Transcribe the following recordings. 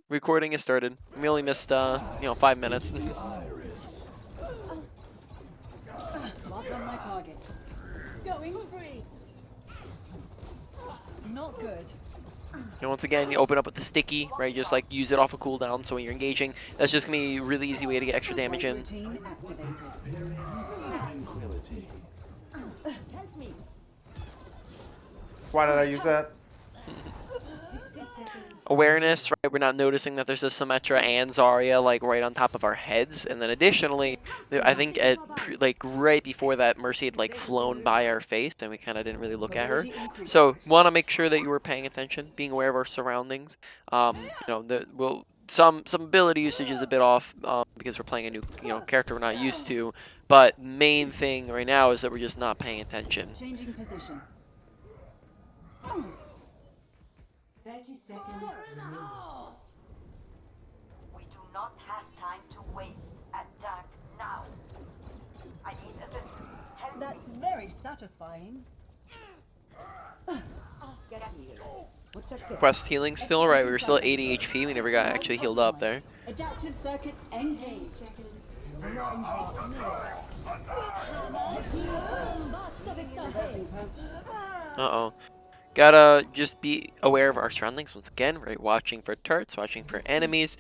Recording has started. We only missed, 5 minutes. Lock on my target. Going free. Not good. And once again, you open up with the sticky, right? You just like use it off a cooldown, so when you're engaging, that's just gonna be a really easy way to get extra damage in. Routine activated. Help me. Why did I use that? 60 seconds. Awareness, right? We're not noticing that there's a Symmetra and Zarya like right on top of our heads, and then additionally, I think like right before that, Mercy had like flown by our face, and we kind of didn't really look at her. So want to make sure that you were paying attention, being aware of our surroundings. Some ability usage is a bit off because we're playing a new character we're not used to, but main thing right now is that we're just not paying attention. Changing position. 30 seconds. We do not have time to waste. Attack now. I need assistance. Help That's me. very satisfying. Get here. What's up there? Quest healing still, right? We were still at 80 HP. We never got actually healed up there. Adaptive circuits engaged. Uh-oh. Gotta just be aware of our surroundings once again, right? Watching for turrets, watching for enemies,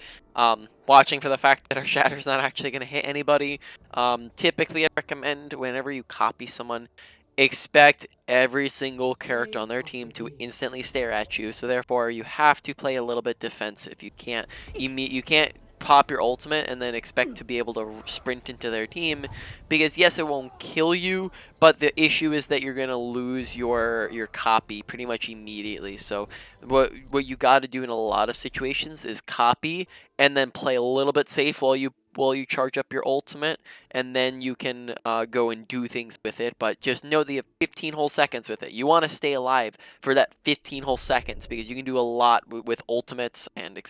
watching for the fact that our shatter's not actually gonna hit anybody. Typically I recommend whenever you copy someone, expect every single character on their team to instantly stare at you. So therefore you have to play a little bit defensive. You can't pop your ultimate and then expect to be able to sprint into their team, because yes, it won't kill you, but the issue is that you're gonna lose your copy pretty much immediately. So what you got to do in a lot of situations is copy and then play a little bit safe while you charge up your ultimate, and then you can go and do things with it. But just know that you have 15 whole seconds with it. You want to stay alive for that 15 whole seconds, because you can do a lot with ultimates and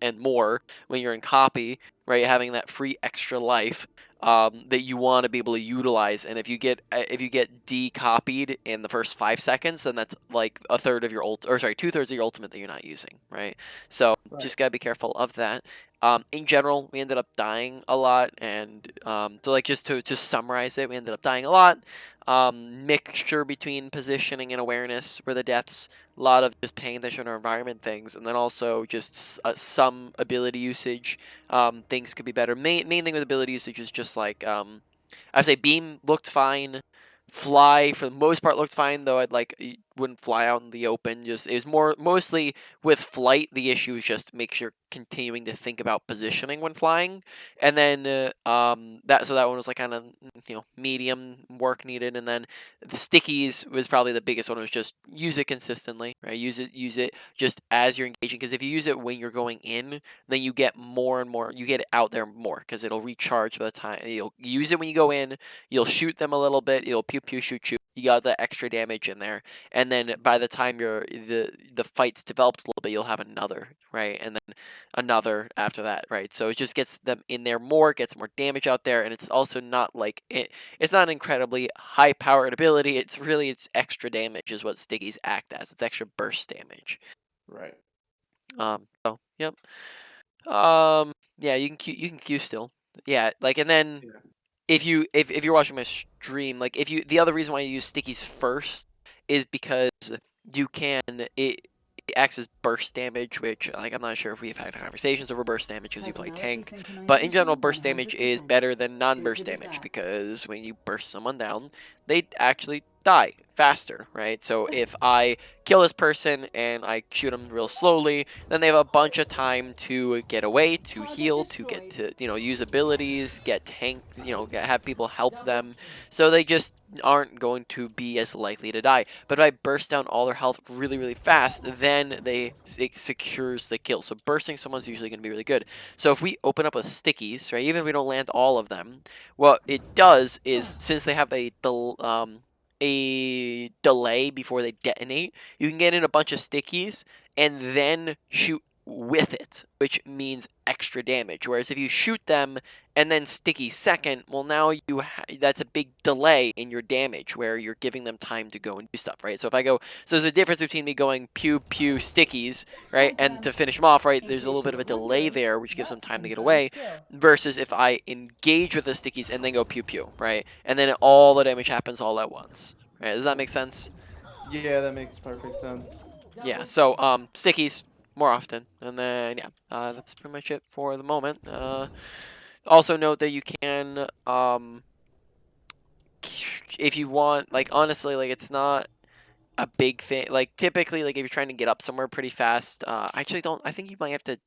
and more when you're in copy, right? Having that free extra life that you want to be able to utilize. And if you get decopied in the first 5 seconds, then that's like a third of your two-thirds of your ultimate that you're not using, right? So just gotta be careful of that. In general, we ended up dying a lot, and so like just to summarize it, we ended up dying a lot. Mixture between positioning and awareness were the deaths. A lot of just paying attention to our environment things, and then also just some ability usage. Things could be better. Main thing with ability usage is just like I'd say beam looked fine. Fly for the most part looked fine, though you wouldn't fly out in the open. Just it was mostly with flight. The issue is just make sure continuing to think about positioning when flying, and then that one was like kind of medium work needed, and then the stickies was probably the biggest one. Was just use it consistently, right? Use it just as you're engaging, because if you use it when you're going in, then you get more and more. You get it out there more because it'll recharge by the time you'll use it when you go in. You'll shoot them a little bit. You'll pew pew shoot shoot. You got the extra damage in there, and then by the time the fight's developed a little bit, you'll have another, right, and then another after that, right. So it just gets them in there more, gets more damage out there, and it's also not like it's not an incredibly high powered ability. It's extra damage is what stickies act as. It's extra burst damage. Right. So yep. Yeah, you can Q still. Yeah, like, and then. Yeah. If you're watching my stream, like the other reason why you use stickies first is because it acts as burst damage, which like I'm not sure if we've had conversations over burst damage because you play tank, but in general burst damage is better than non-burst damage, because when you burst someone down, they actually die faster, right? So if I kill this person and I shoot them real slowly, then they have a bunch of time to get away, to heal, to get to use abilities, get tank, have people help them, so they just aren't going to be as likely to die. But if I burst down all their health really fast, then it secures the kill. So bursting someone's usually going to be really good. So if we open up with stickies, right, even if we don't land all of them, what it does is, since they have a delay before they detonate, you can get in a bunch of stickies and then shoot with it, which means extra damage. Whereas if you shoot them and then Sticky second, well, now that's a big delay in your damage where you're giving them time to go and do stuff, right? So if I go, so there's a difference between me going pew pew Stickies, right, and to finish them off, right, there's a little bit of a delay there, which gives them time to get away, versus if I engage with the Stickies and then go pew pew, right, and then all the damage happens all at once, right? Does that make sense? Yeah, that makes perfect sense. Yeah, so Stickies more often, and then yeah, that's pretty much it for the moment. Also note that you can if you want, like, honestly, like, it's not a big thing. Like, typically, like, if you're trying to get up somewhere pretty fast, I actually don't. I think you might have to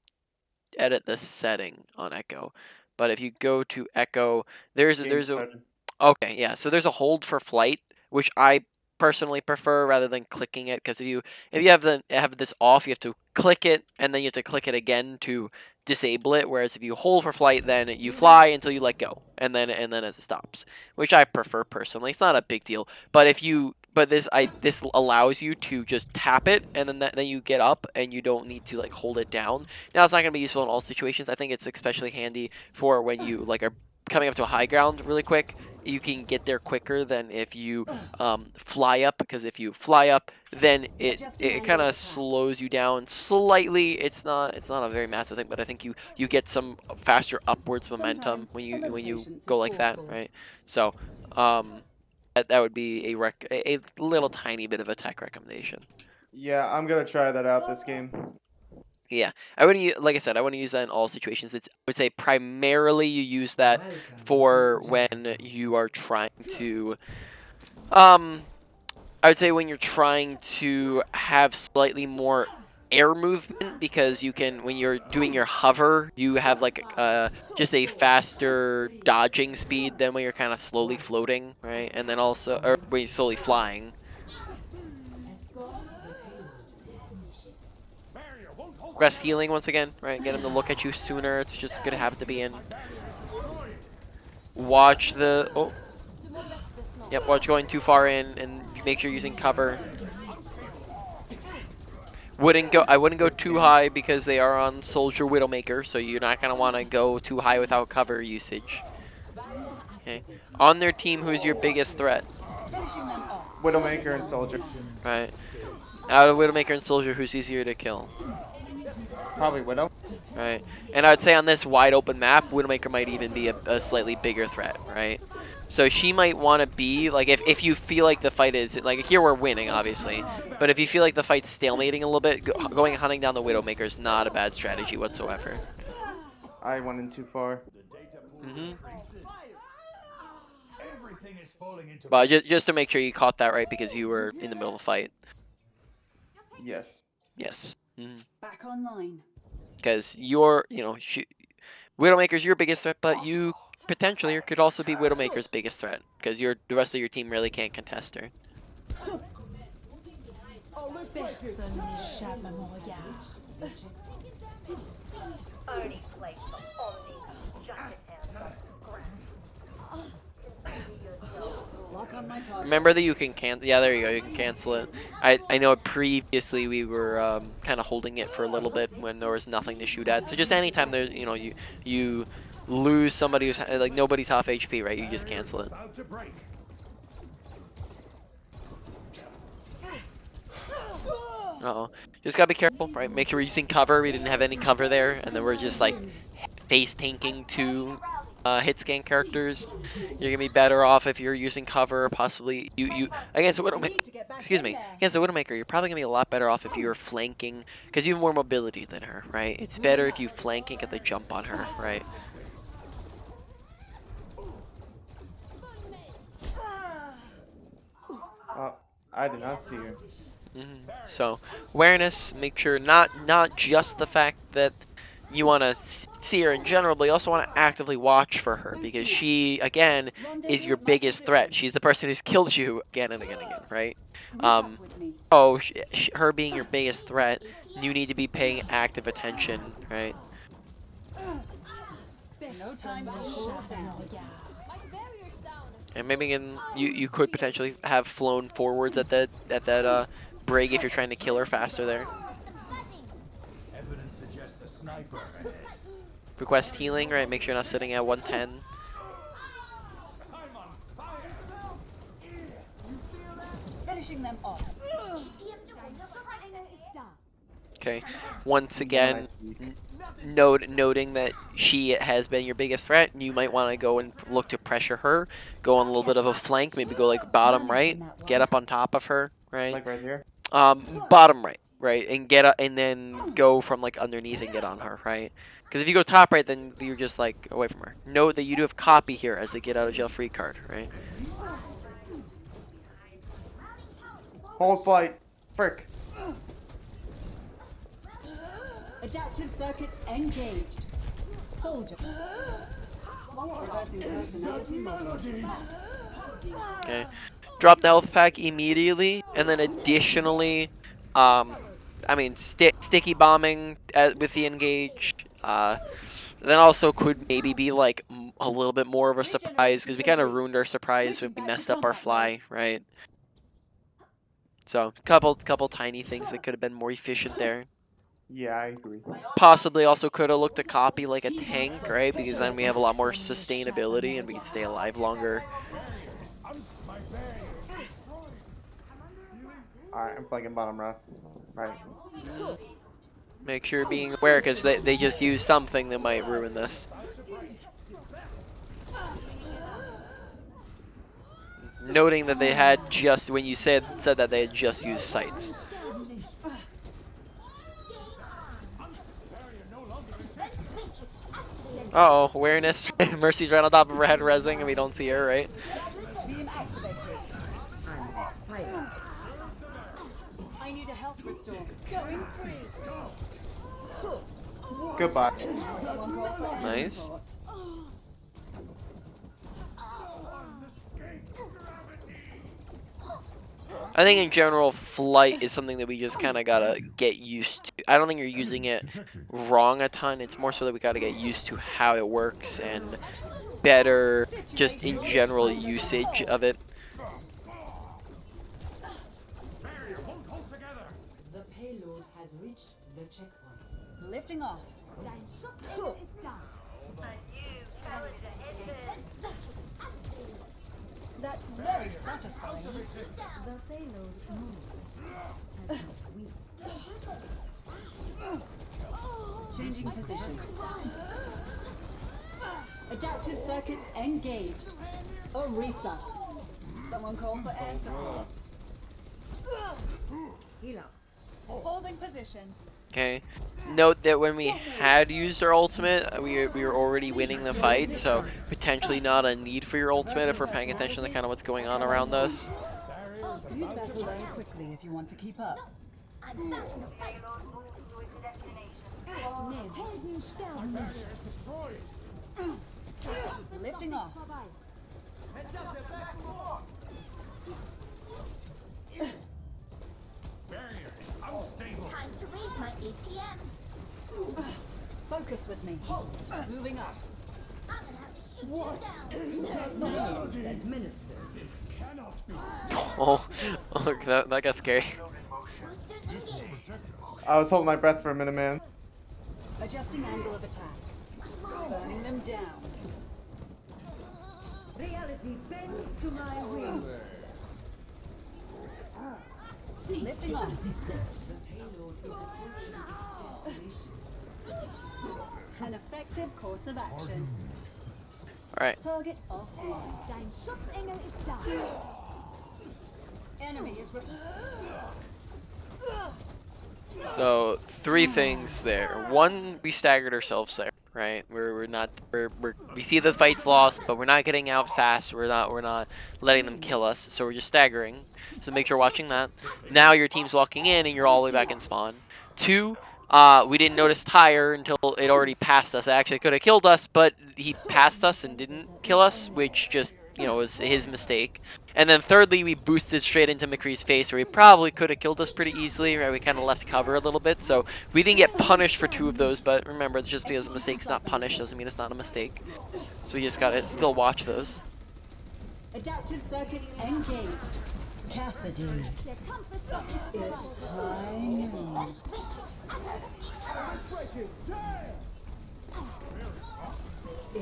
edit the setting on Echo, but if you go to Echo, Game there's a started. okay, yeah. So there's a hold for flight, which I personally prefer rather than clicking it, because if you have this off, you have to click it and then you have to click it again to disable it. Whereas if you hold for flight, then you fly until you let go, and then it stops, which I prefer personally. It's not a big deal, but this allows you to just tap it and then you get up and you don't need to like hold it down. Now it's not going to be useful in all situations. I think it's especially handy for when you like are coming up to a high ground really quick. You can get there quicker than if you fly up, because if you fly up, then it kind of slows you down slightly. It's not a very massive thing, but I think you get some faster upwards momentum when you go like that, right? So that would be a little tiny bit of a tech recommendation. Yeah, I'm gonna try that out this game. Yeah, I wouldn't like I said, I wouldn't use that in all situations. I would say primarily you use that for when you are trying to, I would say when you're trying to have slightly more air movement, because you can, when you're doing your hover, you have like just a faster dodging speed than when you're kind of slowly floating, right? And then also, or when you're slowly flying. Request healing once again, right? Get him to look at you sooner. It's just good habit to be in. Watch the... Oh. Yep, watch going too far in and make sure you're using cover. I wouldn't go too high because they are on Soldier Widowmaker, so you're not going to want to go too high without cover usage. Okay. On their team, who's your biggest threat? Widowmaker and Soldier. Right. Out of Widowmaker and Soldier, who's easier to kill? Probably Widow. Right. And I would say on this wide open map, Widowmaker might even be a slightly bigger threat, right? So she might want to be, like, if you feel like the fight is, like, here we're winning, obviously, but if you feel like the fight's stalemating a little bit, going hunting down the Widowmaker is not a bad strategy whatsoever. I went in too far. But just to make sure you caught that right, because you were in the middle of a fight. Yes. Yes. Back online. Because you're, Widowmaker's your biggest threat, but you potentially could also be Widowmaker's biggest threat, because the rest of your team really can't contest her. Personne n'échappe à mon regard. Only place for only just an answer. Lock on my target. Remember that you can cancel. Yeah, there you go. You can cancel it. I know previously we were kind of holding it for a little bit when there was nothing to shoot at. So just anytime there, you lose somebody who's like nobody's half HP, right? You just cancel it. Uh-oh. Just gotta be careful, right? Make sure we're using cover. We didn't have any cover there, and then we're just like face tanking two hit scan characters. You're gonna be better off if you're using cover. Possibly you against the Widowmaker. Excuse me, against the Widowmaker, you're probably gonna be a lot better off if you're flanking, because you have more mobility than her, right? It's better if you flank and get the jump on her, right? I did not see her. So awareness, make sure not just the fact that you want to see her in general, but you also want to actively watch for her, because she, again, is your biggest threat. She's the person who's killed you again and again and again, right? Her being your biggest threat, you need to be paying active attention, right? No time to cool down. And maybe you could potentially have flown forwards at that brig if you're trying to kill her faster there. Request healing, right? Make sure you're not sitting at 110. Finishing them off. Okay. Once again, noting that she has been your biggest threat, you might want to go and look to pressure her. Go on a little bit of a flank, maybe go like bottom right, get up on top of her, right? Like right here. Bottom right, and get up, and then go from like underneath and get on her, right? Because if you go top right, then you're just like away from her. Note that you do have copy here as a get out of jail free card, right? Hold fight. Frick. Adaptive circuits engaged. Soldier. Okay. Drop the health pack immediately, and then additionally, I mean, sticky bombing with the engage. Then also could maybe be like a little bit more of a surprise, because we kind of ruined our surprise when we messed up our fly, right? So couple tiny things that could have been more efficient there. Yeah, I agree. Possibly also could have looked to copy like a tank, right? Because then we have a lot more sustainability and we can stay alive longer. Alright, I'm flanking bottom right. Right. Make sure you're being aware, because they just use something that might ruin this. Noting that they had just, when you said that they had just used sights. Uh-oh, awareness. Mercy's right on top of her head rezzing and we don't see her, right? I need a health restore. Going free. Goodbye. Nice. I think in general, flight is something that we just kind of gotta get used to. I don't think you're using it wrong a ton. It's more so that we gotta get used to how it works and better just in general usage of it. The payload has reached the checkpoint. Lifting off. That's very satisfying. The payload moves as must we. Changing position. Adaptive circuits engaged. Orisa. Someone call for air support. Heal up. Holding position. Okay. Note that when we had used our ultimate, we were already winning the fight, so potentially not a need for your ultimate if we're paying attention to kind of what's going on around us. Use battle very quickly if you want to keep up. Payload moves to its destination. Lifting off. Time to raise my APM. Focus with me. Moving up. I'm gonna have to shoot you down. Administer. Oh, that got scary. Boosters engaged. I was holding my breath for a minute, man. Adjusting angle of attack. Burning them down. Reality bends to my will. Lifting off. The payload is approaching its destination. An effective course of action. Alright. Target offline. Dein Schutzengel ist da. Enemy is So 3 things there. 1, we staggered ourselves there, right? We see the fight's lost, but we're not getting out fast. We're not letting them kill us. So we're just staggering. So make sure you're watching that. Now your team's walking in and you're all the way back in spawn. 2, we didn't notice Tyre until it already passed us. It actually could have killed us, but he passed us and didn't kill us, which just, you know, was his mistake. And then thirdly, we boosted straight into McCree's face, where he probably could have killed us pretty easily, right? We kind of left cover a little bit, so we didn't get punished for 2 of those, but remember, just because a mistake's not punished doesn't mean it's not a mistake. So we just gotta still watch those. adaptive circuits engaged. Cassidy. Der Kampf ist doch It's high noon. Let's reach it.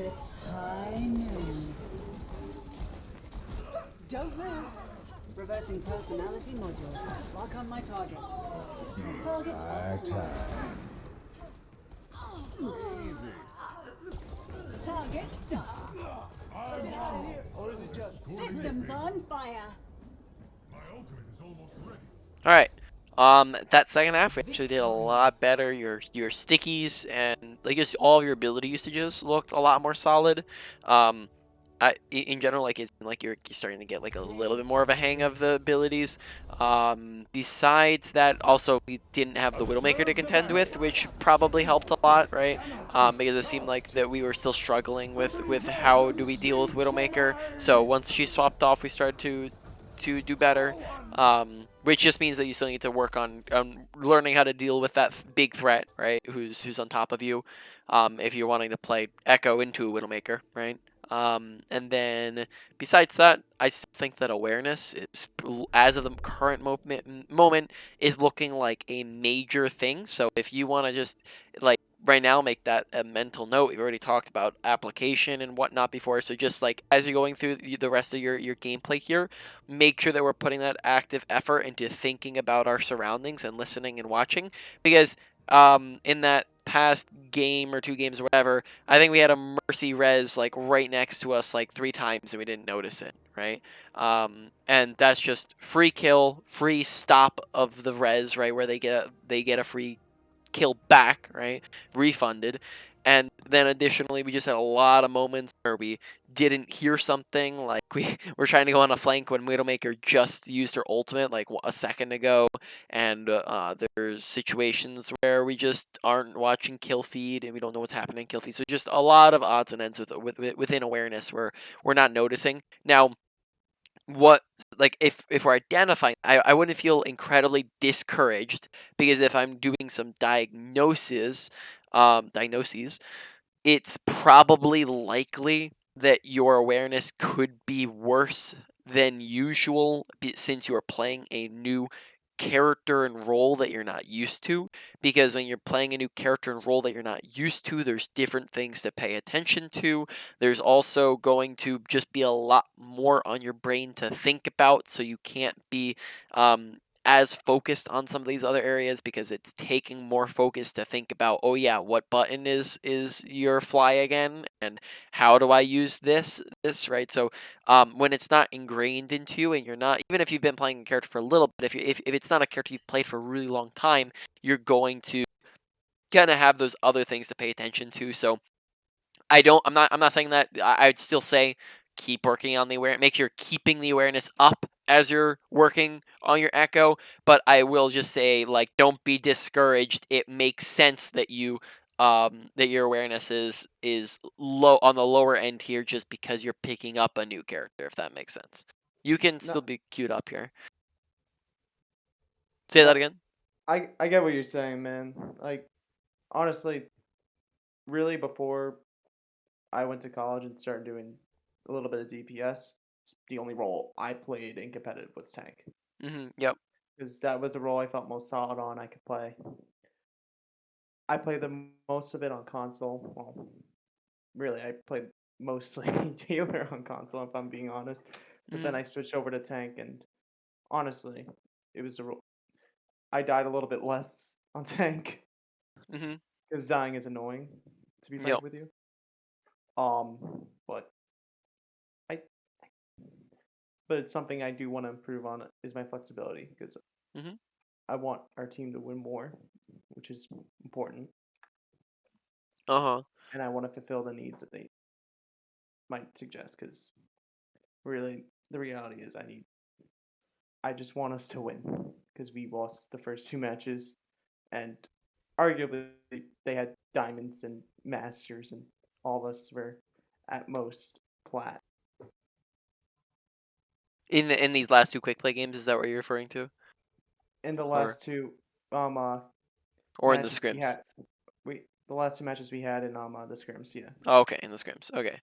It's high noon. Don't move. Reversing personality module. Lock on my target. Target offline. Target stop. Systems on fire. All right. That second half, we actually did a lot better. Your stickies and like just all of your ability usages looked a lot more solid. Um, in general, like it's like you're starting to get like a little bit more of a hang of the abilities. Besides that, also we didn't have the Widowmaker to contend with, which probably helped a lot, right? Because it seemed like that we were still struggling with how do we deal with Widowmaker. So once she swapped off, we started to do better. Which just means that you still need to work on learning how to deal with that big threat, right? Who's on top of you, if you're wanting to play Echo into a Widowmaker, right? And then besides that, I still think that awareness is, as of the current moment, is looking like a major thing. So if you want to just like right now make that a mental note, we've already talked about application and whatnot before. So just like as you're going through the rest of your gameplay here, make sure that we're putting that active effort into thinking about our surroundings and listening and watching, because in that past game or two games or whatever, I think we had a mercy res like right next to us like 3 times and we didn't notice it, right? And that's just free kill, free stop of the res, right, where they get a free kill back, right? Refunded. And then additionally, we just had a lot of moments where we didn't hear something, like we were trying to go on a flank when Widowmaker just used her ultimate like a second ago, and there's situations where we just aren't watching kill feed and we don't know what's happening in kill feed. So just a lot of odds and ends within awareness where we're not noticing. Now, what like if we're identifying, I wouldn't feel incredibly discouraged, because if I'm doing some diagnoses, it's probably likely that your awareness could be worse than usual, since you are playing a new character and role that you're not used to. Because when you're playing a new character and role that you're not used to, there's different things to pay attention to. There's also going to just be a lot more on your brain to think about, so you can't be as focused on some of these other areas, because it's taking more focus to think about, oh yeah, what button is your fly again, and how do I use this, right? So when it's not ingrained into you, and you're not, even if you've been playing a character for a little bit, if it's not a character you've played for a really long time, you're going to kind of have those other things to pay attention to. So I'm not saying that. I'd still say keep working on the awareness. Make sure you're keeping the awareness up as you're working on your echo. But I will just say, like, don't be discouraged. It makes sense that that your awareness is low, on the lower end here, just because you're picking up a new character, if that makes sense. You can No, still be queued up here. Say that no, again. I get what you're saying, man. Like, honestly, really, before I went to college and started doing a little bit of DPS, the only role I played in competitive was tank, Yep. because that was the role I felt most solid on. I could play. I played the most of it on console. Well, really, I played mostly Taylor on console, if I'm being honest. But then Mhm. I switched over to tank, and honestly, it was I died a little bit less on tank Mhm. because dying is annoying, to be frank Yep. with you. But I, but it's something I do want to improve on is my flexibility, because Mhm. I want our team to win more, which is important, Uh huh. and I want to fulfill the needs that they might suggest. Because really, the reality is, I just want us to win, because we lost the first 2 matches, and arguably they had diamonds and masters, and all of us were at most plat. In these last two quick play games, is that what you're referring to, In the or last two um uh in the matches we scrims? had, we the last 2 matches we had in the scrims, yeah. Oh, okay, in the scrims. Okay.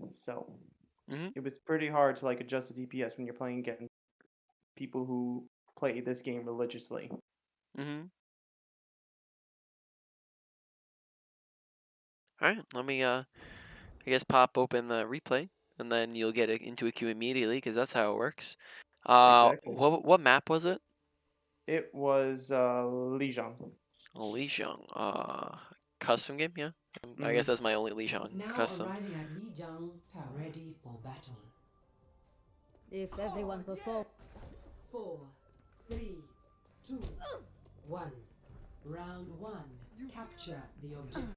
So Mhm. it was pretty hard to like adjust the DPS when you're playing against people who play this game religiously. Mhm. All right, let me I guess pop open the replay, and then you'll get it into a queue immediately because that's how it works. Exactly. What map was it? It was Lijiang. Lijiang. Custom game, yeah. I guess Mhm. that's my only Lijiang Now custom. arriving at Lijiang, ready for battle. If everyone performs. 4, 3, 2, 1. Round 1. Capture the objective.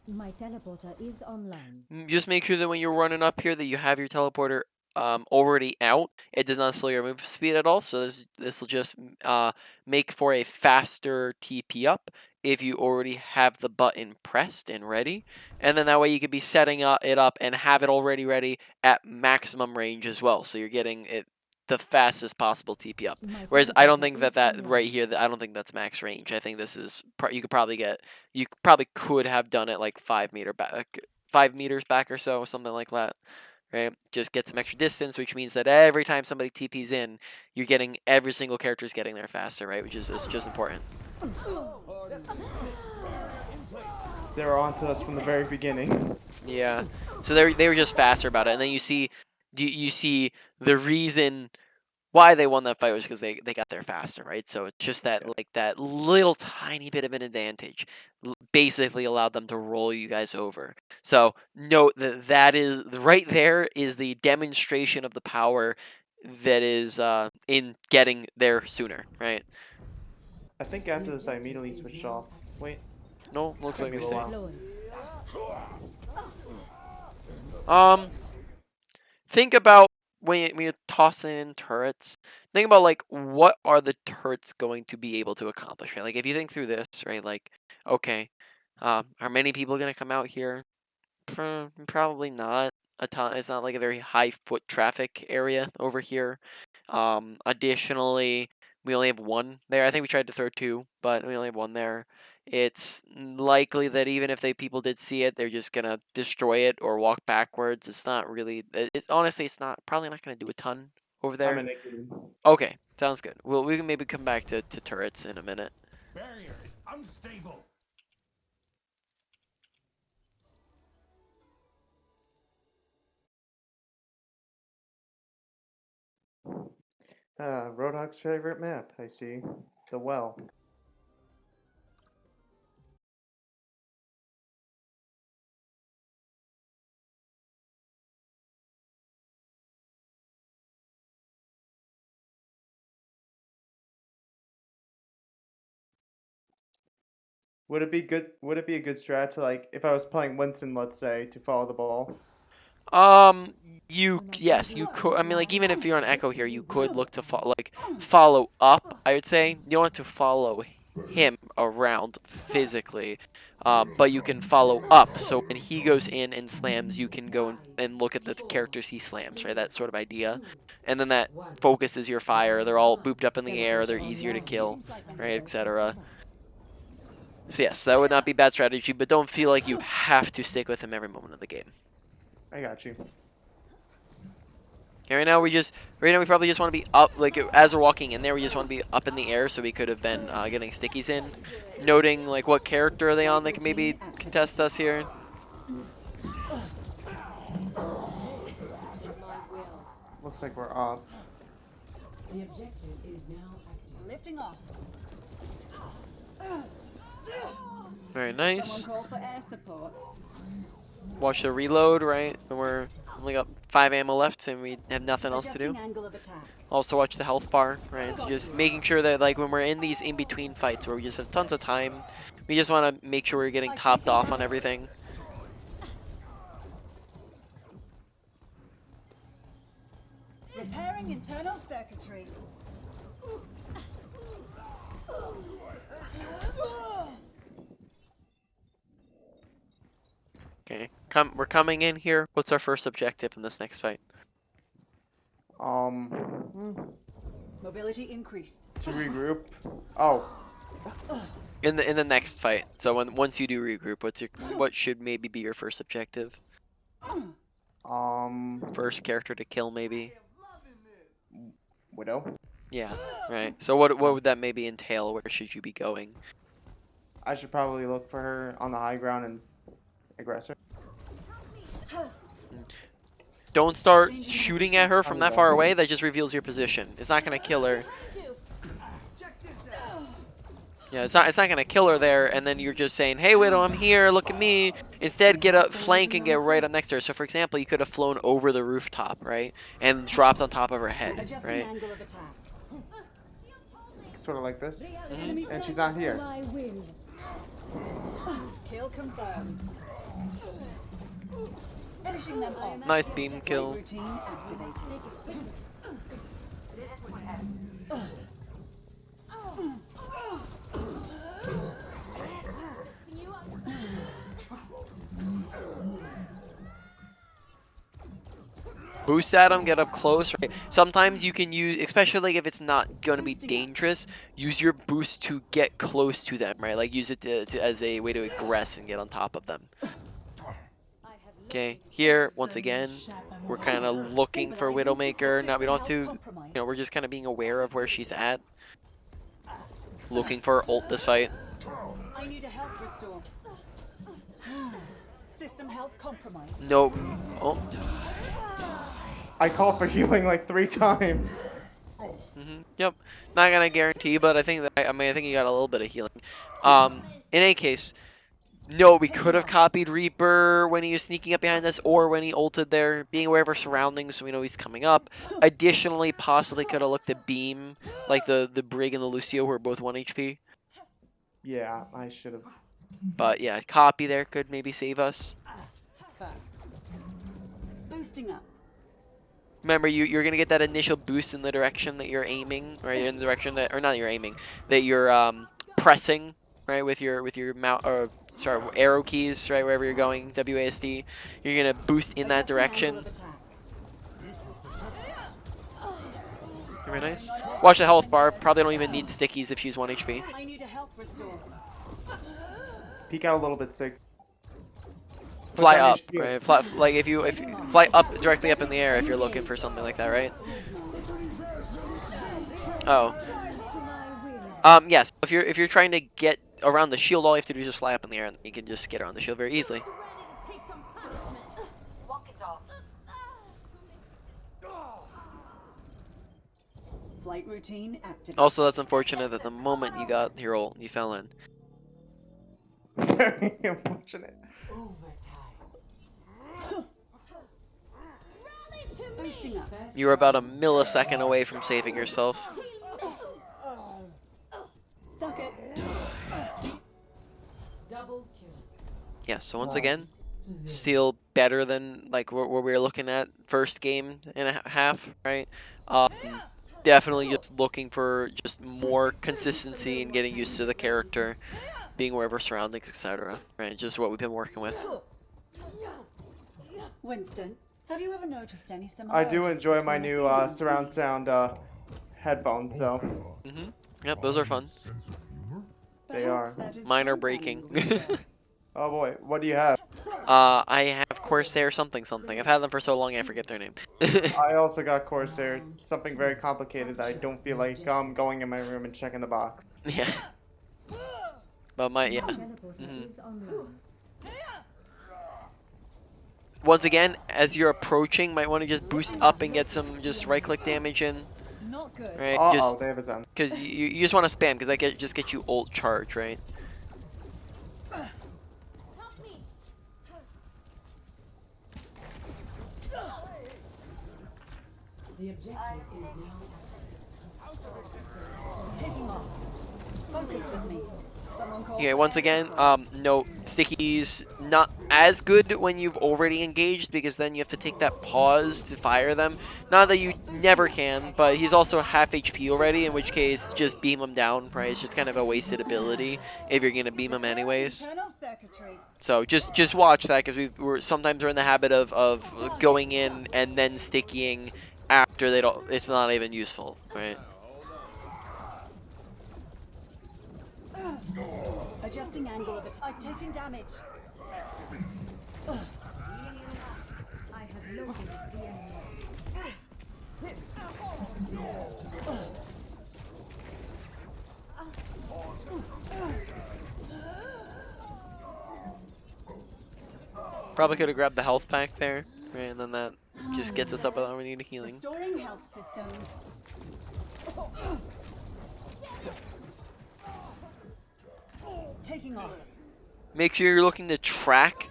My teleporter is online. Just make sure that when you're running up here that you have your teleporter already out. It does not slow your move speed at all, so this will just make for a faster TP up if you already have the button pressed and ready. And then that way you could be setting it up and have it already ready at maximum range as well. So you're getting it the fastest possible TP up. Whereas I don't think that right here, I don't think that's max range. I think this is, you probably could have done it like 5 meters back or so, something like that. Right? Just get some extra distance, which means that every time somebody TPs in, you're getting every single character is getting there faster, right? Which is just important. They were onto us from the very beginning. Yeah. So they were just faster about it, and then you see the reason why they won that fight was because they got there faster, right? So it's just that Yeah. like that little tiny bit of an advantage basically allowed them to roll you guys over. So note that is right there is the demonstration of the power that is in getting there sooner, right? I think after this I immediately switched off. Wait, No, looks took like me we a little stay. while. Um, think about when you're tossing in turrets. Think about like what are the turrets going to be able to accomplish, right? Like if you think through this, right? Like, okay, are many people gonna come out here? Probably not a ton. It's not like a very high foot traffic area over here. Additionally, we only have one there. I think we tried to throw two, but we only have one there. It's likely that even if people did see it, they're just gonna destroy it or walk backwards. It's not really. It's honestly, it's not probably not gonna do a ton over I'm there. in a game. Okay, sounds good. Well, we can maybe come back to turrets in a minute. Barrier is unstable. Roadhog's favorite map, I see. The well. Would it be good? Would it be a good strat to like if I was playing Winston, let's say, to follow the ball? Yes, you could. I mean, like even if you're on Echo here, you could look to follow up. I would say you don't want to follow him around physically, but you can follow up. So when he goes in and slams, you can go and look at the characters he slams, right? That sort of idea, and then that focuses your fire. They're all booped up in the air. They're easier to kill, right, etc. So yes, that would not be bad strategy, but don't feel like you have to stick with him every moment of the game. I got you. Yeah, right now we probably just want to be up, like as we're walking in there, we just want to be up in the air so we could have been getting stickies in. Noting like what character are they on that can maybe contest us here. Looks like we're up. The objective is now active. Lifting off. Very Someone nice. call for air support. Watch the reload, right? And we're only got 5 ammo left and we have nothing else to do. Adjusting angle of attack. Also watch the health bar, right? So just making sure that like when we're in these in-between fights where we just have tons of time, we just want to make sure we're getting topped off on everything. Repairing internal circuitry. Okay, we're coming in here. What's our first objective in this next fight? Mobility increased. To regroup. Oh, In the next fight. So once you do regroup, what should maybe be your first objective? First character to kill maybe. Widow. Yeah, right. So what would that maybe entail? Where should you be going? I should probably look for her on the high ground and aggressor. Don't start shooting at her from that far away. That just reveals your position. It's not gonna kill her. Yeah, it's not gonna kill her there, and then you're just saying, "Hey, Widow, I'm here. Look at me." Instead, get up, flank, and get right up next to her. So, for example, you could have flown over the rooftop, right, and dropped on top of her head, Adjusting right? angle of attack. Sort of like this. Enemy And she's not here. My will. Kill confirmed. Finishing them off. Nice beam kill. Routine activated. Boost at them, get up close, right? Sometimes you can use, especially if it's not going to be dangerous, use your boost to get close to them, right? Like use it as a way to aggress and get on top of them. Okay, here, once again, we're kind of looking for Widowmaker. Now, we don't have to, you know, we're just kind of being aware of where she's at. Looking for her ult this fight. I need a health restore. System health compromised. No. Oh. I called for healing like 3 times. Yep. Not gonna guarantee, but I think that I think you got a little bit of healing. In any case, no, we could have copied Reaper when he was sneaking up behind us, or when he ulted there, being aware of our surroundings so we know he's coming up. Additionally, possibly could have looked at Beam, like the Brig and the Lucio, who are both 1 HP. Yeah, I should have. But yeah, copy there could maybe save us. Boosting up. Remember, you're gonna get that initial boost in the direction that you're aiming, right? In the direction that, or not you're aiming, that you're pressing, right? With your mouse, or sorry, arrow keys, right? Wherever you're going, WASD, you're gonna boost in that direction. Very nice. Watch the health bar. Probably don't even need stickies if she's 1 HP. I need a health restore. Peek out a little bit, Sig. Fly Put down up, your right? shield. Fly, if you fly up directly up in the air if you're looking for something like that, right? Oh. Yes. If you're trying to get around the shield, all you have to do is just fly up in the air, and you can just get around the shield very easily. Walk it off. Flight routine activated. Also, that's unfortunate that the moment you got your ult, you fell in. Very unfortunate. Boosting up. You were about a millisecond away from saving yourself. Stuck it. Double kill. Yeah, so once again, still better than like what we were looking at first game and a half, right? Definitely just looking for just more consistency and getting used to the character, being aware of our surroundings, etc. Right, just what we've been working with. Winston, have you ever noticed any I similarities? do enjoy my between new the surround sound headphones, so Yep, those are fun. they are. Perhaps that is Mine are programming breaking. the show. Oh boy, what do you have? I have Corsair something. I've had them for so long I forget their name. I also got Corsair, something very complicated that I don't feel like going in my room and checking the box. Yeah. But yeah. Teleporter is online. Once again, as you're approaching, might want to just boost up and get some just right-click damage in, Not good. right? Uh-oh, Just they have a Zen. because you just want to spam because that just gets you ult charge, right? The objective is now Taking off. Focus with me. Someone call Okay, once again, no stickies, not as good when you've already engaged because then you have to take that pause to fire them. Not that you never can, but he's also half HP already, in which case just beam him down, right? It's just kind of a wasted ability if you're gonna beam him anyways. Internal circuitry. So just watch that because we're sometimes we're in the habit of going in and then stickying after they don't. It's not even useful, right? Adjusting angle of attack. I've taken damage. I have located the enemy. Probably could have grabbed the health pack there, right? And then that just gets us up without we need healing. Restoring health systems. Taking off. Make sure you're looking to track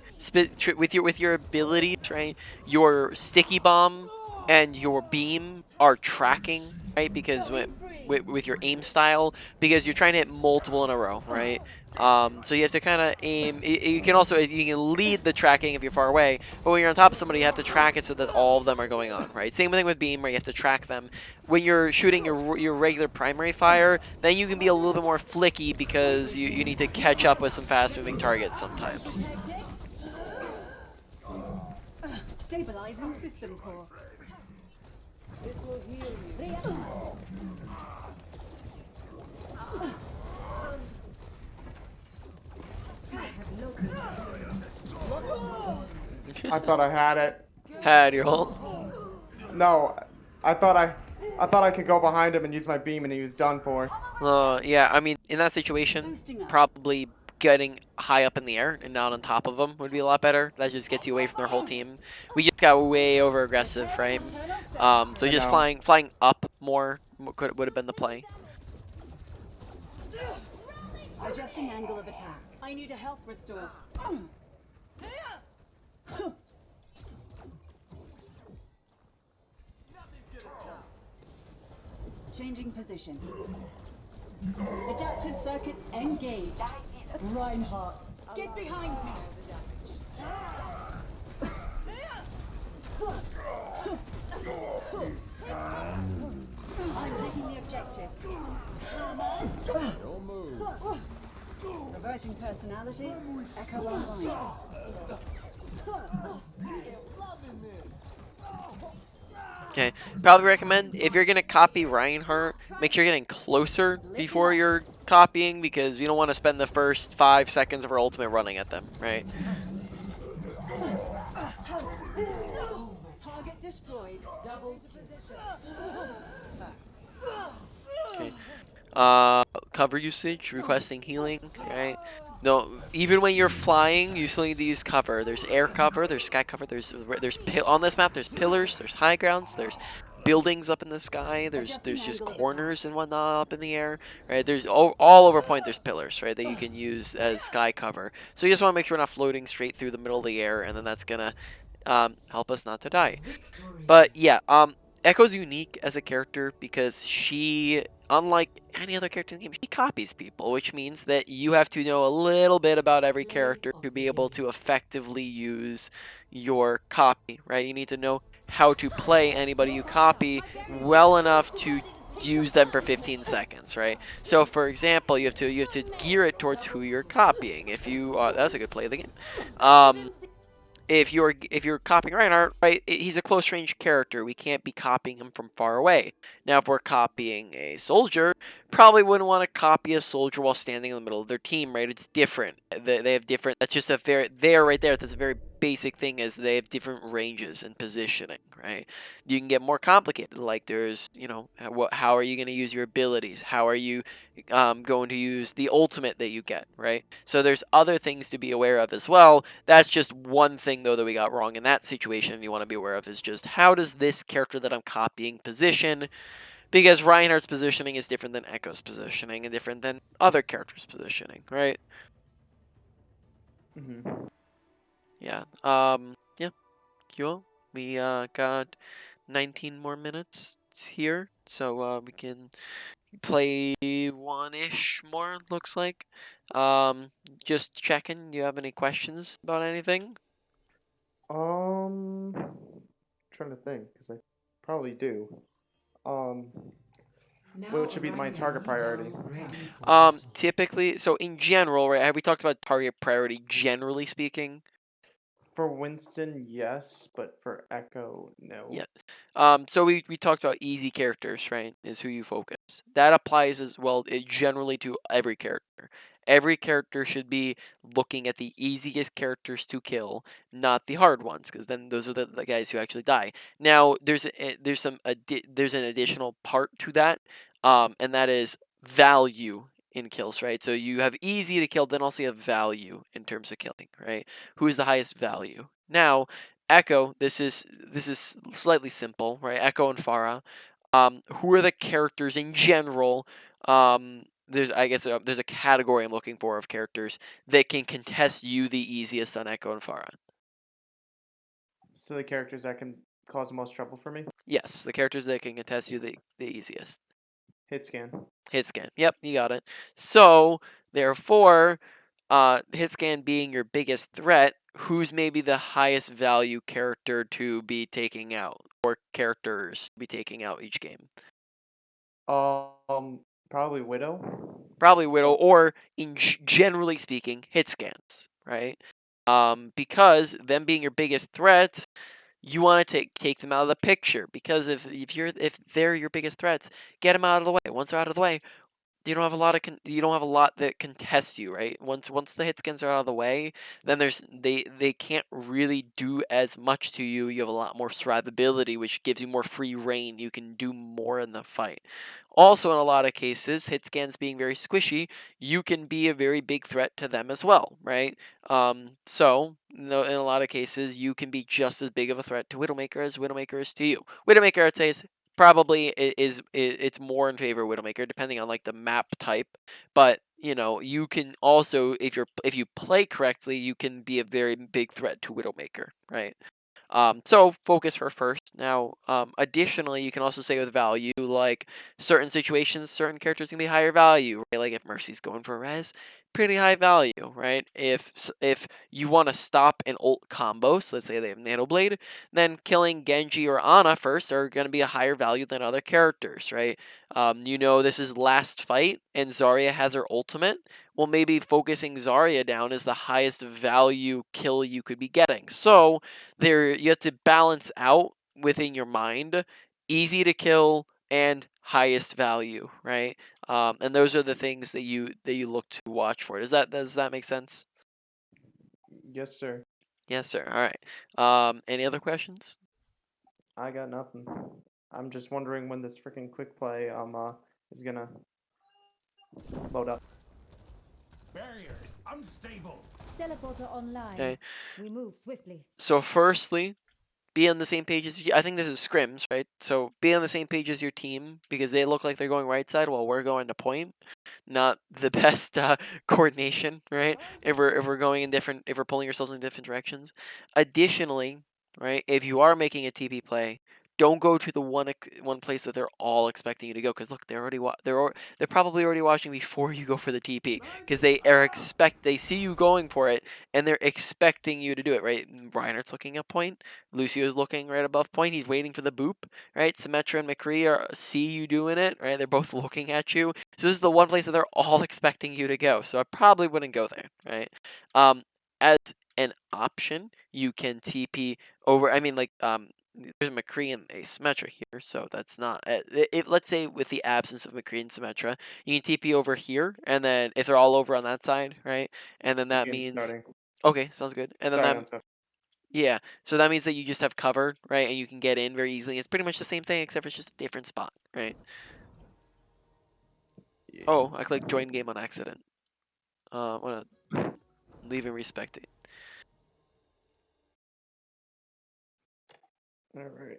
with your abilities, right? Your sticky bomb and your beam are tracking, right? Because with your aim style, because you're trying to hit multiple in a row, right? So you have to kind of aim. You can also lead the tracking if you're far away, but when you're on top of somebody, you have to track it so that all of them are going on, right? Same thing with beam, where you have to track them. When you're shooting your regular primary fire, then you can be a little bit more flicky because you need to catch up with some fast-moving targets sometimes. Stabilizing system core. This will heal you. I thought I had it. Had your ult. No, I thought I could go behind him and use my beam, and he was done for. Yeah, I mean, in that situation, probably getting high up in the air and not on top of them would be a lot better. That just gets you away from their whole team. We just got way over aggressive, right? So I just know. flying up more would have been the play. Adjusting angle of attack. I need a health restore. Changing position. Adaptive circuits engaged. Reinhardt, get behind me. I'm taking the objective. Don't move. Reverting personality. Echo online. Okay, probably recommend if you're gonna copy Reinhardt, make sure you're getting closer before you're copying, because you don't want to spend the first 5 seconds of her ultimate running at them, right? Target destroyed. Double position. Okay. Cover usage, requesting healing, right? No, even when you're flying, you still need to use cover. There's air cover, there's sky cover, there's on this map, there's pillars, there's high grounds, there's buildings up in the sky, there's just corners and whatnot up in the air, right? There's all over point there's pillars, right, that you can use as sky cover. So you just want to make sure we're not floating straight through the middle of the air, and then that's gonna help us not to die. But yeah, Echo's unique as a character because she, unlike any other character in the game, she copies people, which means that you have to know a little bit about every character to be able to effectively use your copy, right? You need to know how to play anybody you copy well enough to use them for 15 seconds, right? So for example, you have to gear it towards who you're copying. If you that's a good play of the game. If you're copying Reinhardt, right, he's a close range character. We can't be copying him from far away. Now, if we're copying a soldier, probably wouldn't want to copy a soldier while standing in the middle of their team, right? It's different. They have different. That's just a very right there. That's a very basic thing, is they have different ranges and positioning, right? You can get more complicated. Like there's, how are you going to use your abilities? How are you going to use the ultimate that you get, right? So there's other things to be aware of as well. That's just one thing, though, that we got wrong in that situation you want to be aware of, is just how does this character that I'm copying position, because Reinhardt's positioning is different than Echo's positioning and different than other characters' positioning, right? Mm-hmm. Yeah. Yeah. Cool. We got 19 more minutes here, so we can play one-ish more, looks like. Just checking, do you have any questions about anything? Trying to think, because I probably do. Um, Now what should be my arriving at target priority? Newtown, ready for battle. Typically, so in general, right, have we talked about target priority generally speaking? For Winston, yes, but for Echo, no. Yeah. So we talked about easy characters, right? Is who you focus. That applies as well generally to every character. Every character should be looking at the easiest characters to kill, not the hard ones, because then those are the guys who actually die. Now, there's an additional part to that, and that is value in kills, right? So you have easy to kill, then also you have value in terms of killing, right? Who is the highest value? Now, Echo, this is slightly simple, right? Echo and Pharah. Who are the characters in general? There's I guess there's a category I'm looking for of characters that can contest you the easiest on Echo and Pharah. So the characters that can cause the most trouble for me. Yes, the characters that can contest you the easiest. Hit scan. Hit scan. Yep, you got it. So therefore, hit scan being your biggest threat, who's maybe the highest value character to be taking out, or characters to be taking out each game? Probably Widow. Probably Widow, or generally speaking, hit scans, right? Because them being your biggest threat, you want to take them out of the picture. Because if they're your biggest threats, get them out of the way. Once they're out of the way, you don't have a lot of you don't have a lot that contests you, right? Once the hit skins are out of the way, then they can't really do as much to you. You have a lot more survivability, which gives you more free reign. You can do more in the fight. Also, in a lot of cases, hit scans being very squishy, you can be a very big threat to them as well, right? So in a lot of cases, you can be just as big of a threat to Widowmaker as Widowmaker is to you. Widowmaker, I'd say, is probably it's more in favor of Widowmaker depending on like the map type, but you can also if you play correctly, you can be a very big threat to Widowmaker, right? So focus her first. Now, additionally, you can also say with value, like certain situations, certain characters can be higher value, right? Like if Mercy's going for res, pretty high value, right? If you want to stop an ult combo, so let's say they have Nano Blade, then killing Genji or Ana first are going to be a higher value than other characters, right? This is last fight, and Zarya has her ultimate. Well, maybe focusing Zarya down is the highest value kill you could be getting. So you have to balance out within your mind easy to kill and highest value, right? And those are the things that you look to watch for. Does that make sense? Yes, sir. Yes, sir. All right. Any other questions? I got nothing. I'm just wondering when this freaking quick play is gonna load up. Barrier is unstable. Teleporter online. Okay. We move swiftly. So firstly, be on the same page as I think this is scrims, right? So be on the same page as your team because they look like they're going right side while we're going to point. Not the best coordination, right? If we're going in different, if we're pulling yourselves in different directions. Additionally, right, if you are making a TP play, don't go to the one place that they're all expecting you to go. Because look, they're probably already watching before you go for the TP because they see you going for it and they're expecting you to do it, right? Reinhardt's looking at point. Lucio's looking right above point. He's waiting for the boop, right? Symmetra and McCree see you doing it, right? They're both looking at you. So this is the one place that they're all expecting you to go. So I probably wouldn't go there, right? As an option, you can TP over. I mean, like, there's McCree and a Symmetra here, so that's not. Let's say with the absence of McCree and Symmetra, you can TP over here, and then if they're all over on that side, right? And then that Game's means starting. okay, sounds good. And then Sorry, Untitled. yeah, so that means that you just have cover, right? And you can get in very easily. It's pretty much the same thing, except for it's just a different spot, right? Yeah. Oh, I clicked join game on accident. I'm gonna leave and respect it. All right.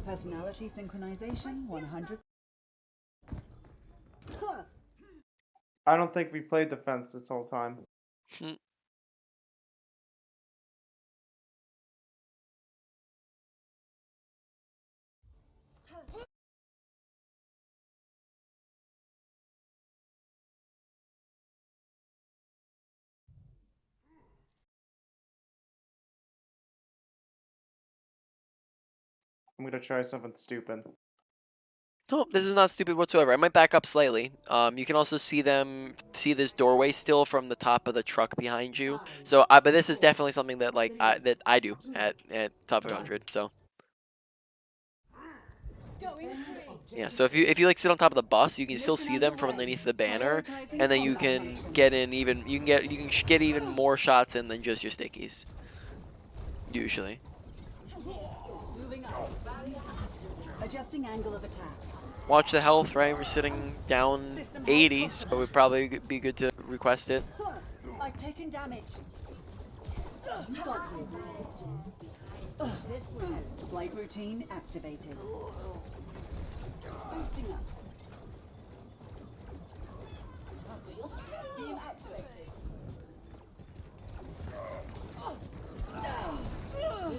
Personality synchronization 100. I don't think we played defense this whole time. I'm gonna try something stupid. No, this is not stupid whatsoever. I might back up slightly. You can also see this doorway still from the top of the truck behind you. So, but this is definitely something that that I do at top of 100. So. Defend Yeah, so if you like sit on top of the bus, you can still see them from underneath the banner, and then you can get in even you can get even more shots in than just your stickies. Usually. Moving up. Adjusting angle of attack. Watch the health, right? We're sitting down 80, so it would probably be good to request it. I've taken damage. You got this. Flight routine activated. Boosting up. Beam activated.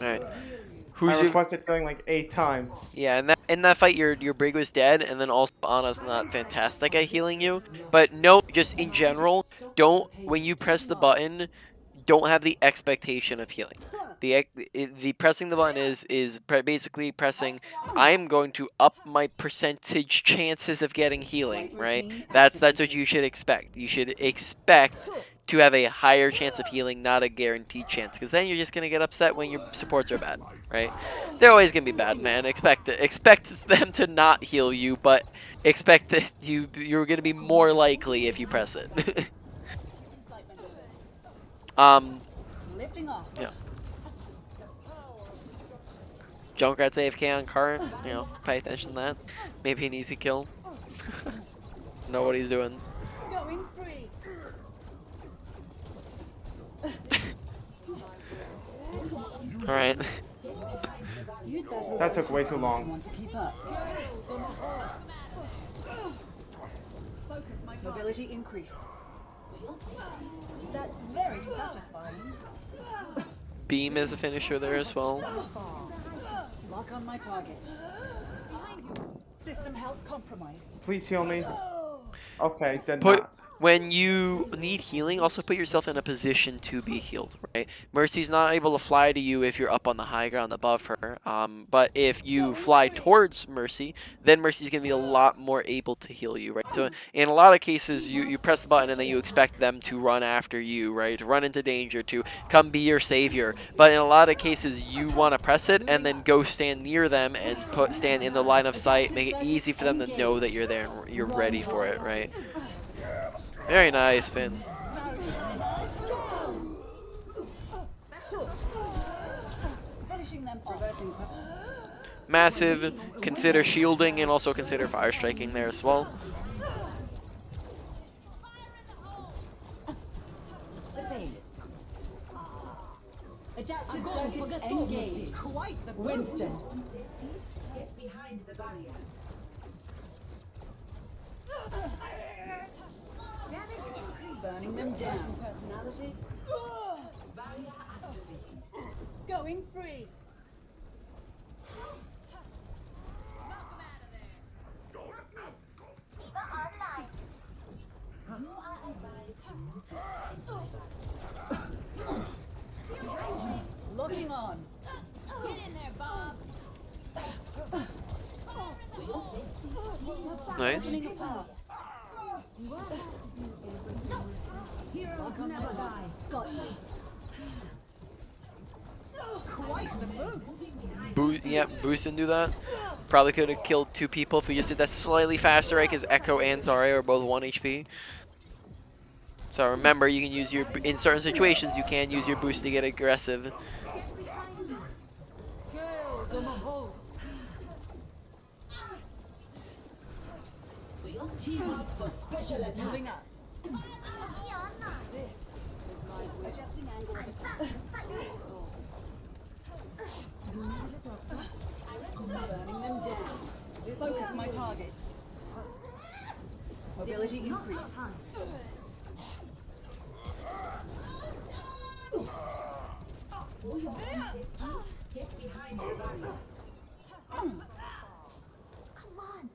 Alright. I Who's your requested healing like 8 times. Yeah, in that fight your Brig was dead, and then also Anna's not fantastic at healing you. But no, just in general, don't when you press the button, don't have the expectation of healing. The pressing the button is basically pressing. I'm going to up my percentage chances of getting healing, right? That's what you should expect. You should expect to have a higher chance of healing, not a guaranteed chance, because then you're just gonna get upset when your supports are bad, right? They're always gonna be bad, man. Expect them to not heal you, but expect that you're gonna be more likely if you press it. Lifting off. Yeah. Junkrat's AFK on cart, you know, pay attention to that. Maybe an easy kill. Know what he's doing. Going free. Alright. That took way too long. Want to keep up. Mobility increased. That's very satisfying. Beam is a finisher there as well. Lock on my target. System health compromised. Please heal me. Okay, then Put not. when you need healing, also put yourself in a position to be healed, right? Mercy's not able to fly to you if you're up on the high ground above her. But if you fly towards Mercy, then Mercy's gonna be a lot more able to heal you, right? So in a lot of cases, you press the button and then you expect them to run after you, right? To run into danger, to come be your savior. But in a lot of cases, you want to press it and then go stand near them and stand in the line of sight, make it easy for them to know that you're there and you're ready for it, right? Very nice, Finn. Finishing them reversing. Massive. Consider shielding and also consider fire striking there as well. Adaptive circuit engaged. Quite the Winston. Get behind the barrier. Burning them down. Personality. Barrier activated. Going free. Diva online. You are advised to Locking on. get in there, Bob. For your safety. Nice. Opening a path. Do I have to do everything myself? Heroes never die. Got you. Quite the move. Boost and do that. Probably could have killed 2 people if we just did that slightly faster, right? Because Echo and Zarya are both 1 HP. So remember, you can use your in certain situations you can use your boost to get aggressive. For your team up for special attack. Moving up. This is my adjusting angle of attack. Burning them down. Focus my target. Mobility increased. For your own safety, get behind the barrier. Come on.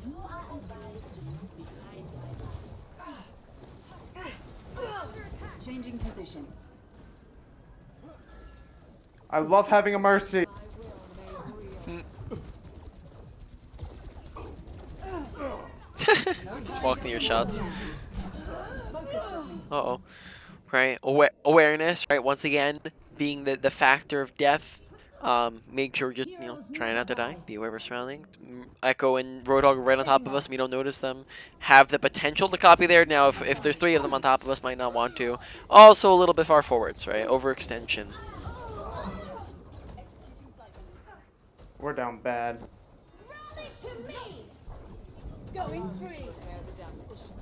You are advised to move behind my back. Changing position. I love having a mercy. Just walk through your shots. Focus on me. Uh-oh. Right, awareness, right, once again, being the factor of death. Make sure just try not to die. Be aware of our surroundings. Echo and Roadhog right on top of us. We don't notice them. Have the potential to copy there. Now, if there's 3 of them on top of us, might not want to. Also, a little bit far forwards, right? Overextension. We're down bad. Rally to me! Going free.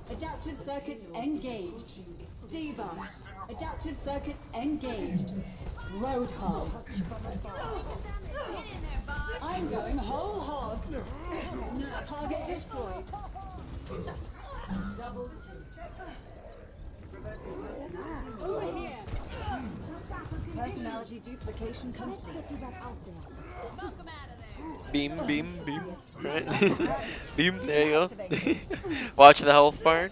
Adaptive circuits engaged. Diva. Adaptive circuits engaged. Roadhog. I'm going whole hog. Target destroyed. Over here. Personality duplication complete. Let's get that out there. Beam, beam, beam. Right? Beam. There you go. Watch the health bar.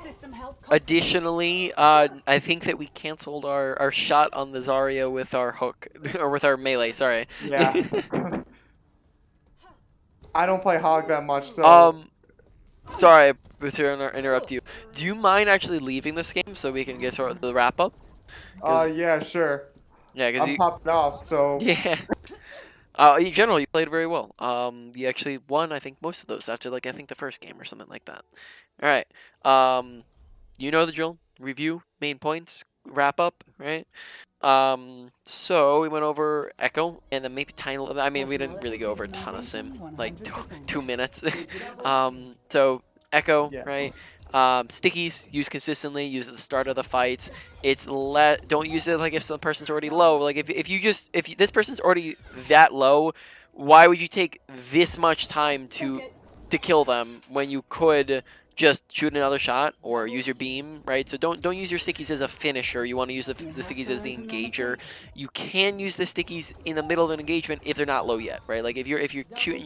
System health complete. Additionally, I think that we canceled our shot on the Zarya with our hook, or with our melee, sorry. Yeah. I don't play Hog that much, so. Sorry to interrupt you. Do you mind actually leaving this game so we can get sort of the wrap up? Yeah, sure. Yeah, because I'm popping off, so. Yeah. In general, you played very well. You actually won, I think, most of those after, like, I think the first game or something like that. All right. You know the drill. Review, main points, wrap up, right? So we went over Echo and then maybe tiny. I mean, we didn't really go over a ton of Sim, like 2 minutes. So Echo, Yeah. right? Stickies use consistently. Use at the start of the fights. Don't use it like if some person's already low. Like if this person's already that low, why would you take this much time to kill them when you could just shoot another shot or use your beam, right? So don't use your stickies as a finisher. You want to use the stickies as the engager. You can use the stickies in the middle of an engagement if they're not low yet, right? Like if you're shooting,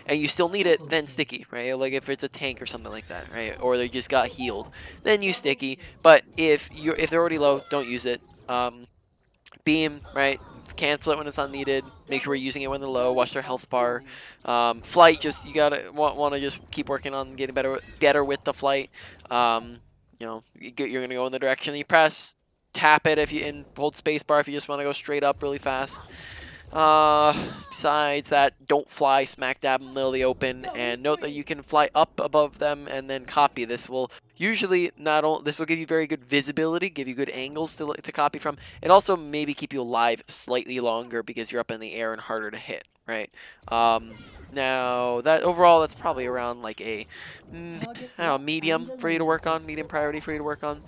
and you still need it, then sticky, right? Like if it's a tank or something like that, right? Or they just got healed, then use sticky. But if they're already low, don't use it. Beam, right? Cancel it when it's not needed. Make sure we're using it when they're low. Watch their health bar. Flight, just you gotta want to just keep working on getting better with the flight. You're gonna go in the direction you press. Tap it if you and hold spacebar if you just want to go straight up really fast. Besides that, don't fly smack dab in the middle of the open, and note that you can fly up above them and then copy. This will usually this will give you very good visibility, give you good angles to copy from. It also maybe keep you alive slightly longer because you're up in the air and harder to hit, right? Now that overall, that's probably around like a medium for you to work on, medium priority for you to work on.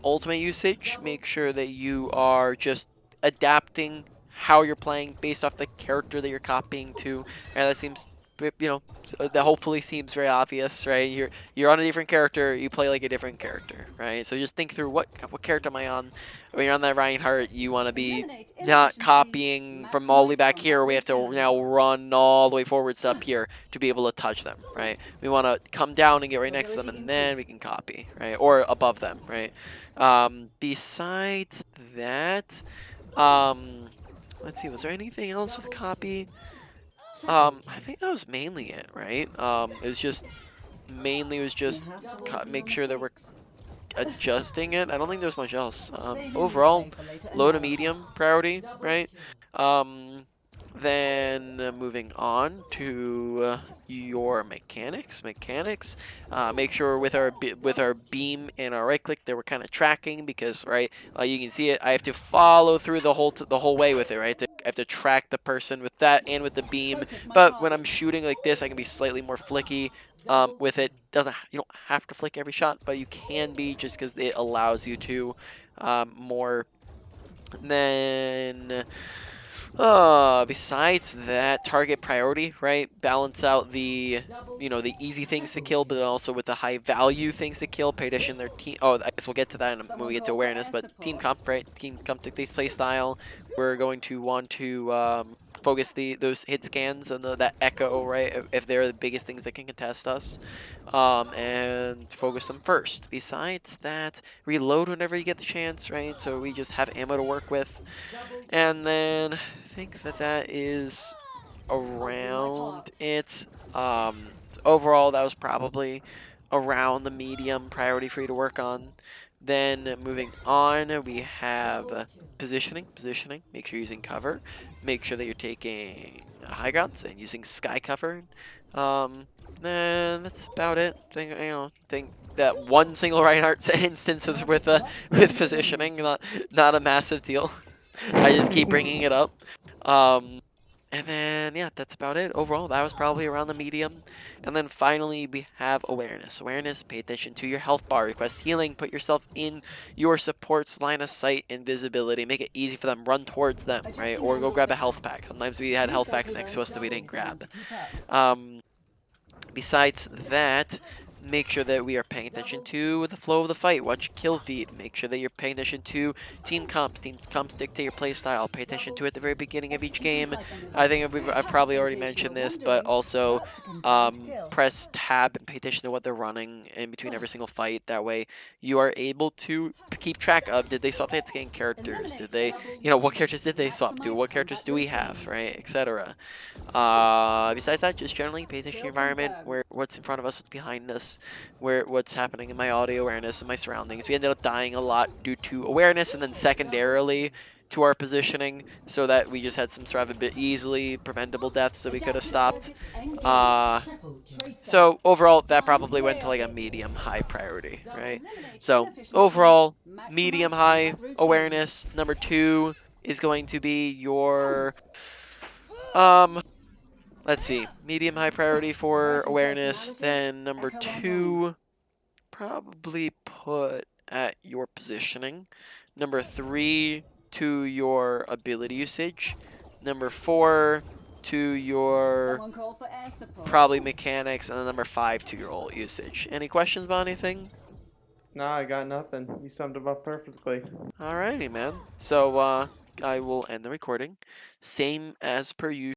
Ultimate usage, make sure that you are just adapting how you're playing based off the character that you're copying to. And that seems, that hopefully seems very obvious, right? You're on a different character, you play like a different character, right? So just think through what character am I on? When you're on that Reinhardt, you want to be not copying from all the way back here. We have to now run all the way forwards up here to be able to touch them, right? We want to come down and get right next to them, and then we can copy, right? Or above them, right? Besides that, let's see, was there anything else with copy? I think that was mainly it, right? It was just make sure that we're adjusting it. I don't think there's much else. Overall, low to medium priority, right? Then moving on to your mechanics. Make sure with our beam and our right click that we're kind of tracking, because you can see it. I have to follow through the whole way with it, right? I have to track the person with that and with the beam. But when I'm shooting like this, I can be slightly more flicky. With it, you don't have to flick every shot, but you can be, just because it allows you to more. And then besides that, target priority, right? Balance out the the easy things to kill, but also with the high value things to kill. Pay attention to their team. Oh, I guess we'll get to that when we get to awareness. But team comp, right? Team comp dictates play style. We're going to want to focus those hit scans and that echo, right? If they're the biggest things that can contest us, and focus them first. Besides that, reload whenever you get the chance, right? So we just have ammo to work with. And then I think that is around it. Overall, that was probably around the medium priority for you to work on. Then moving on, we have positioning. Make sure you're using cover. Make sure that you're taking high grounds and using sky cover. Then that's about it. Think that one single Reinhardt instance with positioning, not a massive deal. I just keep bringing it up. And then, yeah, that's about it. Overall, that was probably around the medium. And then finally, we have awareness. Awareness, pay attention to your health bar. Request healing. Put yourself in your support's line of sight and visibility. Make it easy for them. Run towards them, right? Or go grab a health pack. Sometimes we had health packs next to us that we didn't grab. Besides that, make sure that we are paying attention to the flow of the fight. Watch kill feed. Make sure that you're paying attention to team comps. Team comps dictate your playstyle. Pay attention to it at the very beginning of each game. I think I've probably already mentioned this, but also press tab and pay attention to what they're running in between every single fight. That way you are able to keep track of, did they swap to scan characters? Did they, what characters did they swap to? What characters do we have, right? Etc. Besides that, just generally pay attention to your environment, what's in front of us, what's behind us, what's happening in my audio awareness and my surroundings. We ended up dying a lot due to awareness, and then secondarily to our positioning, so that we just had some sort of a bit easily preventable deaths that we could have stopped. So overall, that probably went to like a medium-high priority, right? So overall, medium-high awareness. Number 2 is going to be your let's see, medium-high priority for awareness. Then number 2, probably put at your positioning. Number 3 to your ability usage. Number 4 to your probably mechanics, and then number 5 to your ult usage. Any questions about anything? Nah, I got nothing. You summed them up perfectly. Alrighty, man. So I will end the recording. Same as per usual.